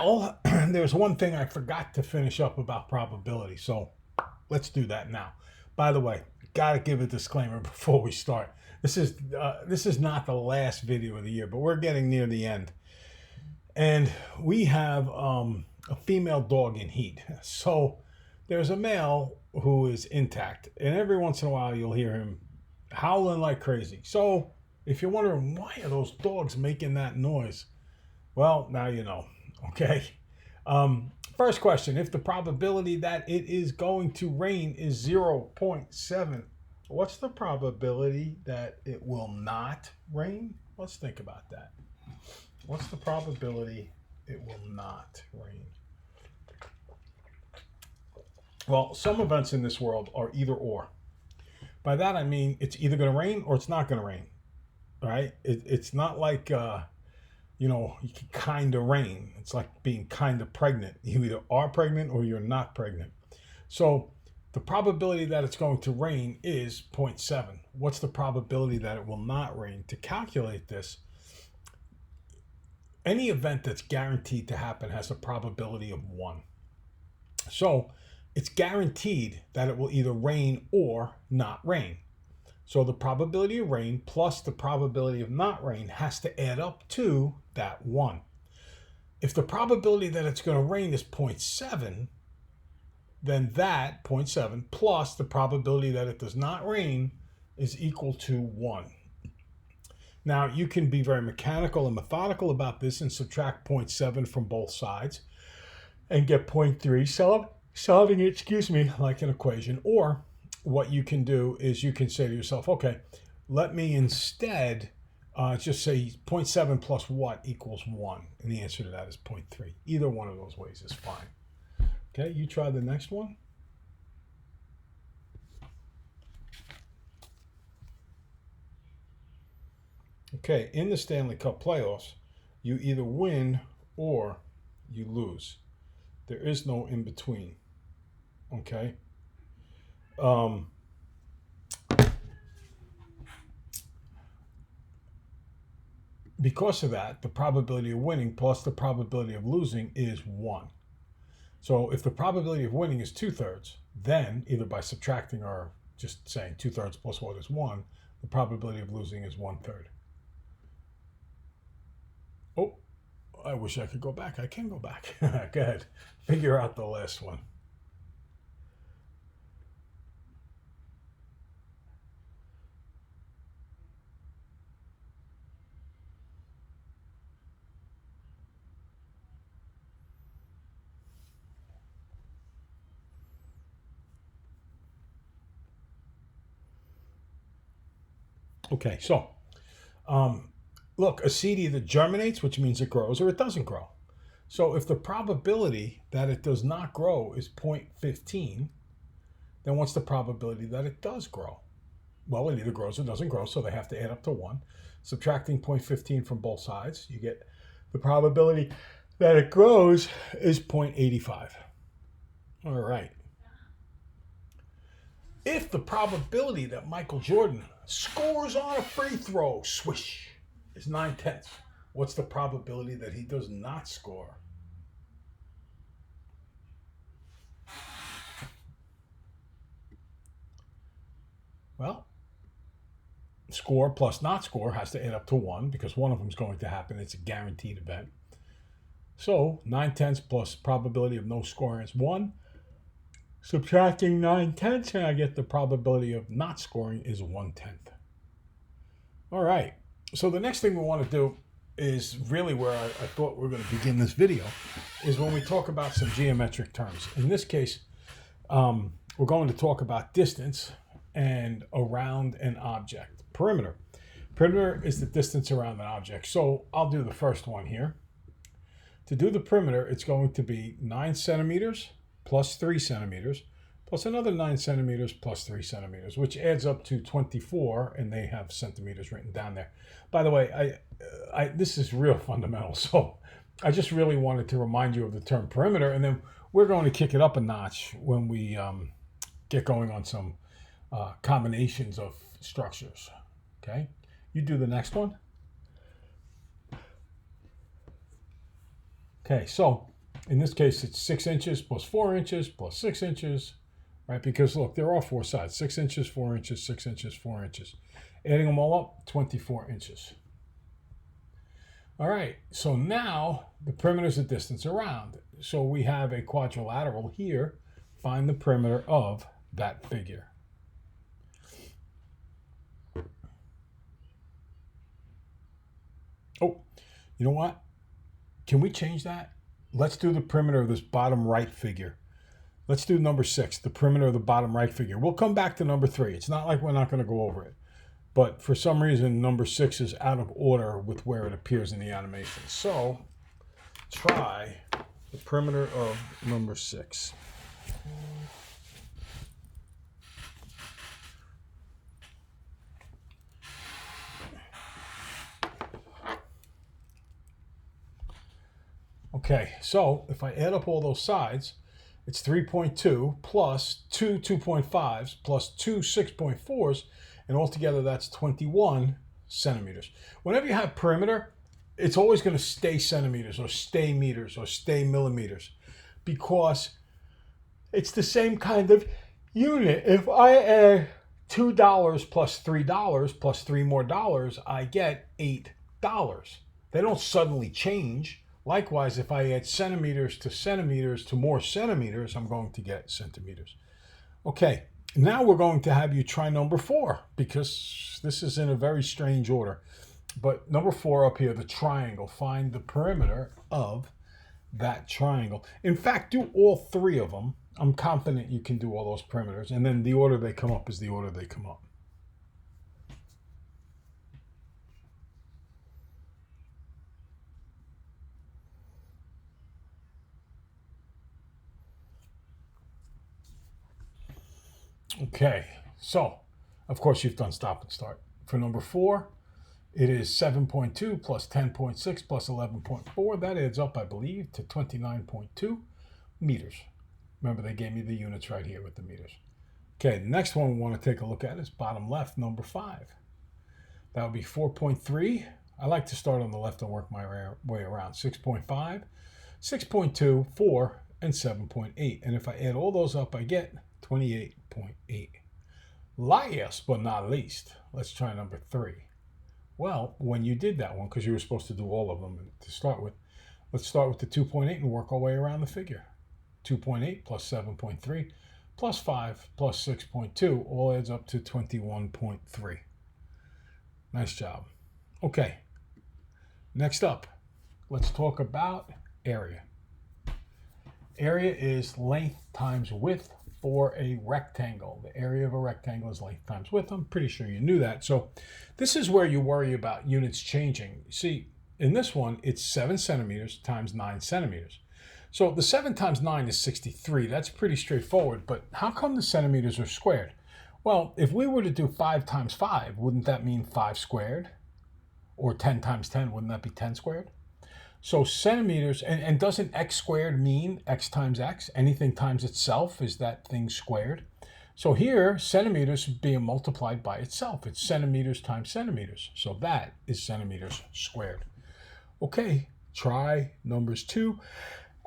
Well, there's one thing I forgot to finish up about probability, so let's do that now. By the way, gotta give a disclaimer before we start. This is not the last video of the year, but we're getting near the end, and we have a female dog in heat. So there's a male who is intact, and every once in a while you'll hear him howling like crazy. So if you're wondering why are those dogs making that noise, well, now you know. Okay. First question, if the probability that it is going to rain is 0.7, what's the probability that it will not rain? Let's think about that. What's the probability it will not rain? Well, some events in this world are either or. By that I mean it's either going to rain or it's not going to rain. All right? It's not like you can kind of rain. It's like being kind of pregnant. You either are pregnant or you're not pregnant. So the probability that it's going to rain is 0.7. What's the probability that it will not rain? To calculate this, any event that's guaranteed to happen has a probability of 1. So it's guaranteed that it will either rain or not rain. So the probability of rain plus the probability of not rain has to add up to that 1. If the probability that it's going to rain is 0.7, then that 0.7 plus the probability that it does not rain is equal to 1. Now, you can be very mechanical and methodical about this and subtract 0.7 from both sides and get 0.3, solving it, like an equation. Or what you can do is you can say to yourself, okay, let me instead just say 0.7 plus what equals 1. And the answer to that is 0.3. Either one of those ways is fine. Okay, you try the next one. Okay, in the Stanley Cup playoffs, you either win or you lose. There is no in between. Okay? Because of that, the probability of winning plus the probability of losing is 1. So if the probability of winning is 2/3, then either by subtracting or just saying 2/3 plus 1 is 1, the probability of losing is 1/3. Oh, I wish I could go back. I can go back. Go ahead. Figure out the last one. Okay, so look, a seed either germinates, which means it grows, or it doesn't grow. So if the probability that it does not grow is 0.15, then what's the probability that it does grow? Well, it either grows or doesn't grow, so they have to add up to 1. Subtracting 0.15 from both sides, you get the probability that it grows is 0.85. All right. If the probability that Michael Jordan scores on a free throw, swish, is 9/10, what's the probability that he does not score? Well, score plus not score has to add up to 1 because one of them is going to happen. It's a guaranteed event. So 9/10 plus probability of no scoring is 1. Subtracting 9/10, and I get the probability of not scoring is 1/10. All right. So the next thing we want to do is really where I thought we were going to begin this video, is when we talk about some geometric terms. In this case, we're going to talk about distance and around an object. Perimeter. Perimeter is the distance around an object. So I'll do the first one here. To do the perimeter, it's going to be 9 centimeters plus 3 centimeters plus another 9 centimeters plus 3 centimeters, which adds up to 24, and they have centimeters written down there. By the way, this is real fundamental, so I just really wanted to remind you of the term perimeter, and then we're going to kick it up a notch when we get going on some combinations of structures. Okay, you do the next one. Okay, so in this case, it's 6 inches plus 4 inches plus 6 inches, right? Because look, there are 4 sides, 6 inches, 4 inches, 6 inches, 4 inches. Adding them all up, 24 inches. All right, so now the perimeter is the distance around. So we have a quadrilateral here. Find the perimeter of that figure. Oh, you know what? Can we change that? Let's do the perimeter of this bottom right figure. Let's do number 6, the perimeter of the bottom right figure. We'll come back to number 3. It's not like we're not going to go over it. But for some reason, number 6 is out of order with where it appears in the animation. So try the perimeter of number 6. Okay, so if I add up all those sides, it's 3.2 plus 2 2.5s plus 2 6.4s, and altogether that's 21 centimeters. Whenever you have perimeter, it's always going to stay centimeters or stay meters or stay millimeters because it's the same kind of unit. If I add $2 plus $3 plus $3 more, I get $8. They don't suddenly change. Likewise, if I add centimeters to more centimeters, I'm going to get centimeters. Okay, now we're going to have you try number 4 because this is in a very strange order. But number 4 up here, the triangle. Find the perimeter of that triangle. In fact, do all 3 of them. I'm confident you can do all those perimeters. And then the order they come up is the order they come up. Okay, so of course you've done stop and start. For number 4, it is 7.2 plus 10.6 plus 11.4. That adds up, I believe, to 29.2 meters. Remember, they gave me the units right here with the meters. Okay, the next one we want to take a look at is bottom left, number 5. That would be 4.3. I like to start on the left and work my way around. 6.5, 6.2, 4, and 7.8. And if I add all those up, I get 28.8. Last but not least, let's try number 3. Well, when you did that one, because you were supposed to do all of them to start with, let's start with the 2.8 and work our way around the figure. 2.8 plus 7.3 plus 5 plus 6.2 all adds up to 21.3. Nice job. Okay, next up, let's talk about area. Area is length times width for a rectangle. The area of a rectangle is length times width. I'm pretty sure you knew that. So this is where you worry about units changing. See, in this one, it's 7 centimeters times 9 centimeters. So the 7 times 9 is 63. That's pretty straightforward. But how come the centimeters are squared? Well, if we were to do 5 times 5, wouldn't that mean 5 squared? Or 10 times 10, wouldn't that be 10 squared? So centimeters, and doesn't x squared mean x times x? Anything times itself is that thing squared. So here, centimeters being multiplied by itself. It's centimeters times centimeters. So that is centimeters squared. Okay, try numbers 2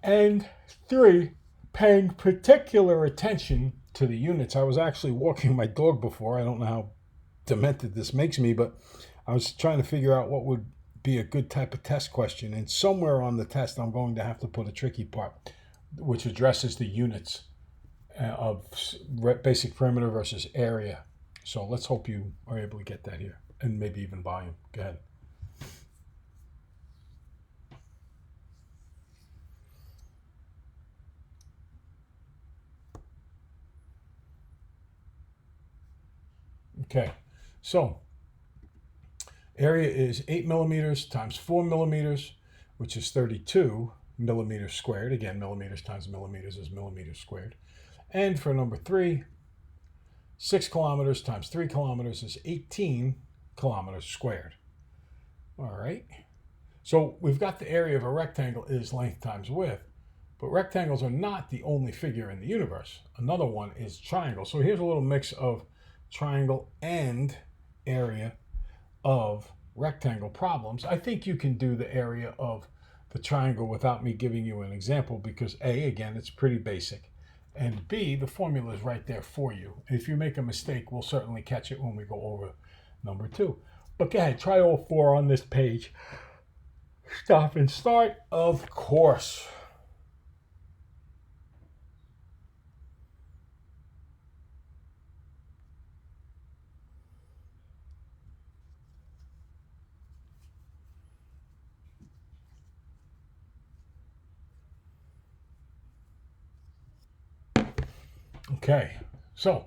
and 3, paying particular attention to the units. I was actually walking my dog before. I don't know how demented this makes me, but I was trying to figure out what would be a good type of test question, and somewhere on the test I'm going to have to put a tricky part which addresses the units of basic perimeter versus area. So let's hope you are able to get that here, and maybe even volume. Go ahead. Okay, so area is 8 millimeters times 4 millimeters, which is 32 millimeters squared. Again, millimeters times millimeters is millimeters squared. And for number 3, 6 kilometers times 3 kilometers is 18 kilometers squared. All right. So we've got the area of a rectangle is length times width, but rectangles are not the only figure in the universe. Another one is triangle. So here's a little mix of triangle and area of rectangle problems. I think you can do the area of the triangle without me giving you an example because A, again, it's pretty basic. And B, the formula is right there for you. If you make a mistake, we'll certainly catch it when we go over number 2. But go ahead, try all 4 on this page. Stop and start, of course. Okay, so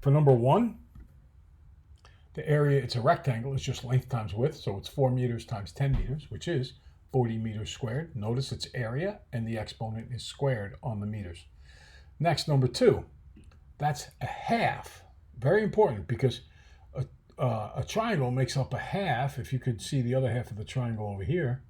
for number 1, the area, it's a rectangle, it's just length times width, so it's 4 meters times 10 meters, which is 40 meters squared. Notice it's area, and the exponent is squared on the meters. Next, number 2, that's a half. Very important, because a triangle makes up a half. If you could see the other half of the triangle over here,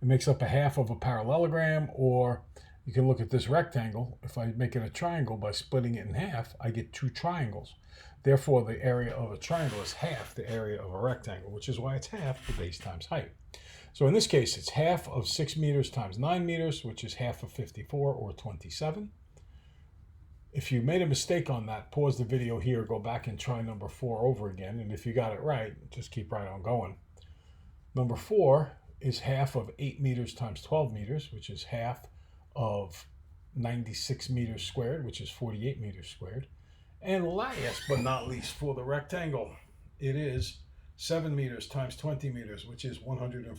it makes up a half of a parallelogram, or you can look at this rectangle. If I make it a triangle by splitting it in half, I get 2 triangles. Therefore, the area of a triangle is half the area of a rectangle, which is why it's half the base times height. So in this case, it's half of 6 meters times 9 meters, which is half of 54, or 27. If you made a mistake on that, pause the video here, go back and try number 4 over again. And if you got it right, just keep right on going. Number 4 is half of 8 meters times 12 meters, which is half of 96 meters squared, which is 48 meters squared. And last but not least, for the rectangle, it is 7 meters times 20 meters, which is 140